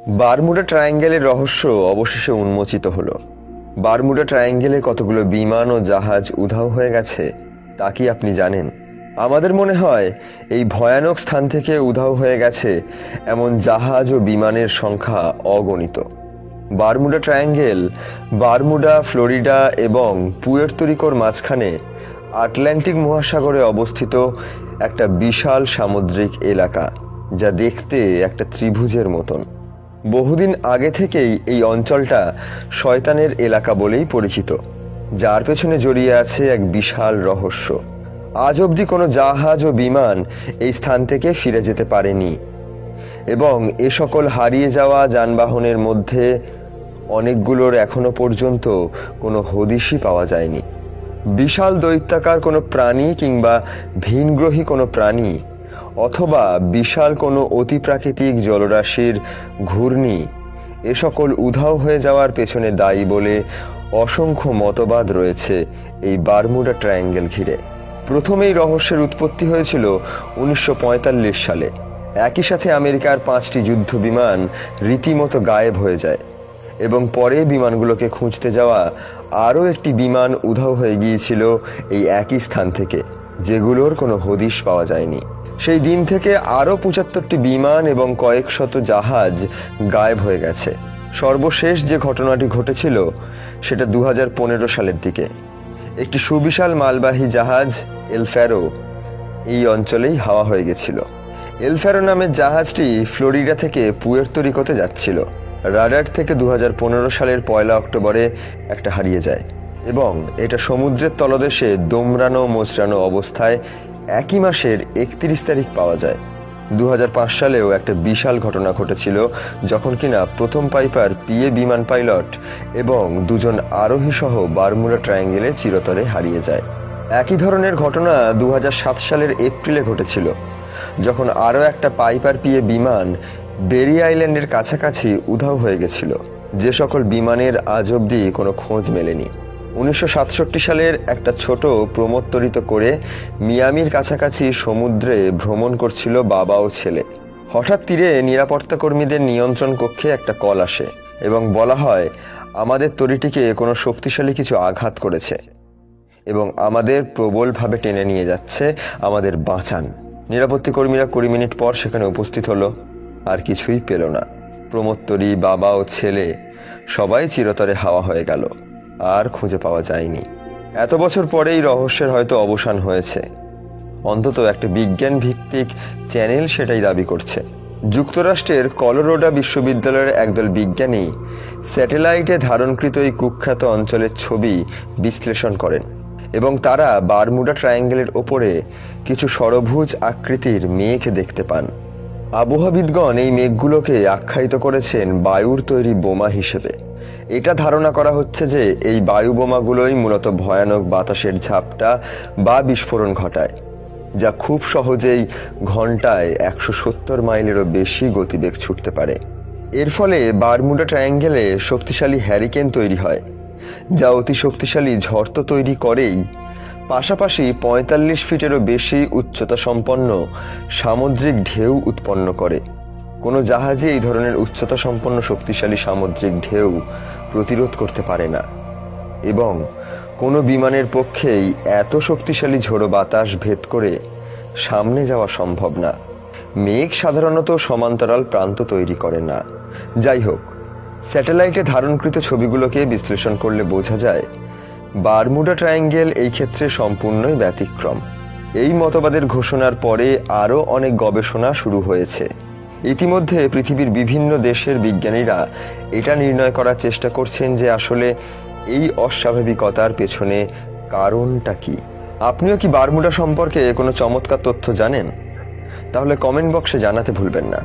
Bermuda ট্রায়াঙ্গেলের রহস্য অবশেষে উন্মোচিত হলো। বারমুডা ট্রায়াঙ্গেলে কতগুলো বিমান ও জাহাজ উধাও হয়ে গেছে তা কি আপনি জানেন? আমাদের মনে হয় এই ভয়ানক স্থান থেকে উধাও হয়ে গেছে এমন জাহাজ ও বিমানের সংখ্যা অগণিত। বারমুডা ট্রায়াঙ্গেল বারমুডা, ফ্লোরিডা এবং পুয়ের্তো রিকোর মাঝখানে আটলান্টিক মহাসাগরে অবস্থিত একটা বিশাল সামুদ্রিক এলাকা, যা দেখতে একটা ত্রিভুজের মতন। বহুদিন আগে থেকেই এই অঞ্চলটা শয়তানের এলাকা বলেই পরিচিত, যার পেছনে জড়িয়ে আছে এক বিশাল রহস্য। আজ অবধি কোনো জাহাজ ও বিমান এই স্থান থেকে ফিরে যেতে পারেনি, এবং এ সকল হারিয়ে যাওয়া যানবাহনের মধ্যে অনেকগুলোর এখনো পর্যন্ত কোনো হদিশই পাওয়া যায়নি। বিশাল দৈত্যাকার কোনো প্রাণী কিংবা ভিনগ্রহী কোনো প্রাণী অথবা বিশাল কোনো অতিপ্রাকৃতিক জলরাশির ঘূর্ণি এ সকল উধাও হয়ে যাওয়ার পেছনে দায়ী বলে অসংখ্য মতবাদ রয়েছে এই বারমুডা ট্রায়াঙ্গেল ঘিরে। প্রথম এই রহস্যের উৎপত্তি হয়েছিল 1945 সালে। একই সাথে আমেরিকার 5টি যুদ্ধ বিমান রীতিমতো গায়েব হয়ে যায়, এবং পরে বিমানগুলোকে খুঁজতে যাওয়া আরও একটি বিমান উধাও হয়ে গিয়েছিল এই একই স্থান থেকে, যেগুলোর কোনো হদিশ পাওয়া যায়নি। সেই দিন থেকে আরও 75টি বিমান এবং কয়েক শত জাহাজ গায়েব হয়ে গেছে। সর্বশেষ যে ঘটনাটি ঘটেছিল সেটা 2015 সালের দিকে। একটি সুবিশাল মালবাহী জাহাজ এল ফ্যারো এই অঞ্চলেই হাওয়া হয়ে গেছিল। এল ফ্যারো নামের জাহাজটি ফ্লোরিডা থেকে পুয়ের্তো রিকোতে যাচ্ছিল। রাডার থেকে 2015 সালের 1 অক্টোবরে একটা হারিয়ে যায়, এবং এটা সমুদ্রের তলদেশে দোমড়ানো মোচড়ানো অবস্থায় একই মাসের 31 তারিখ পাওয়া যায়। 2005 সালেও একটা বিশাল ঘটনা ঘটেছিল, যখন কিনা প্রথম পাইপার পিএ বিমান পাইলট এবং 2জন আরোহী সহ বারমুডা ট্রায়াঙ্গেলে চিরতরে হারিয়ে যায়। একই ধরনের ঘটনা 2007 সালের এপ্রিলে ঘটেছিল, যখন আরও একটা পাইপার পিএ বিমান বেরি আইল্যান্ডের কাছাকাছি উধাও হয়ে গেছিল, যে সকল বিমানের আজ অবধি কোনো খোঁজ মেলেনি। 1967 সালের একটা ছোট প্রমোত্তরিত করে মিয়ামির কাছাকাছি সমুদ্রে ভ্রমণ করছিল বাবা ও ছেলে। হঠাৎ তীরে নিরাপত্তা কর্মীদের নিয়ন্ত্রণ কক্ষে একটা কল আসে, এবং বলা হয় আমাদের তরীটিকে কোনো শক্তিশালী কিছু আঘাত করেছে এবং আমাদের প্রবলভাবে টেনে নিয়ে যাচ্ছে, আমাদের বাঁচান। নিরাপত্তা কর্মীরা 20 মিনিট পর সেখানে উপস্থিত হলো, আর কিছুই পেল না। প্রমোত্তরী, বাবা ও ছেলে সবাই চিরতরে হাওয়া হয়ে গেল, আর খুঁজে পাওয়া যায়নি। এত বছর পরেই রহস্যের হয়তো অবসান হয়েছে, অন্তত একটা বিজ্ঞান ভিত্তিক চ্যানেল সেটাই দাবি করছে। যুক্তরাষ্ট্রের কলোরাডো বিশ্ববিদ্যালয়ের একদল বিজ্ঞানী স্যাটেলাইটে ধারণকৃত এই কুখ্যাত অঞ্চলের ছবি বিশ্লেষণ করেন, এবং তারা বারমুডা ট্রায়াঙ্গেলের ওপরে কিছু ষড়ভুজ আকৃতির মেঘ দেখতে পান। আবহাওয়াবিদগণ এই মেঘগুলোকে আখ্যায়িত করেছেন বায়ুর তৈরি বোমা হিসেবে। এটা ধারণা করা হচ্ছে যে এই বায়ু বোমাগুলোই মূলত ভয়ানক বাতাসের ঝাপটা বা বিস্ফোরণ ঘটায়, যা খুব সহজেই ঘন্টায় 170 মাইলেরও বেশি গতিবেগ ছুটতে পারে। এর ফলে বারমুডা ট্রায়াঙ্গেলে শক্তিশালী হ্যারিকেন তৈরি হয়, যা অতি শক্তিশালী ঝড় তো তৈরি করেই, পাশাপাশি 45 ফিটেরও বেশি উচ্চতা সম্পন্ন সামুদ্রিক ঢেউ উৎপন্ন করে। কোনো জাহাজে এই ধরনের উচ্চতা সম্পন্ন শক্তিশালী সামুদ্রিক ঢেউ প্রতিরোধ করতে পারে না, এবং কোনো বিমানের পক্ষেই এত শক্তিশালী ঝোড়ো বাতাস ভেদ করে সামনে যাওয়া সম্ভব না। মেঘ সাধারণত সমান্তরাল প্রান্ত তৈরি করে না। যাই হোক, স্যাটেলাইটে ধারণকৃত ছবিগুলোকে বিশ্লেষণ করলে বোঝা যায় বারমুডা ট্রায়াঙ্গেল এই ক্ষেত্রে সম্পূর্ণই ব্যতিক্রম। এই মতবাদের ঘোষণার পরে আরও অনেক গবেষণা শুরু হয়েছে। ইতিমধ্যে পৃথিবীর বিভিন্ন দেশের বিজ্ঞানীরা এটা নির্ণয় করার চেষ্টা করছেন যে আসলে এই অস্বাভাবিকতার পেছনে কারণটা কি। আপনিও কি বারমুডা সম্পর্কে কোনো চমৎকার তথ্য জানেন? তাহলে কমেন্ট বক্সে জানাতে ভুলবেন না।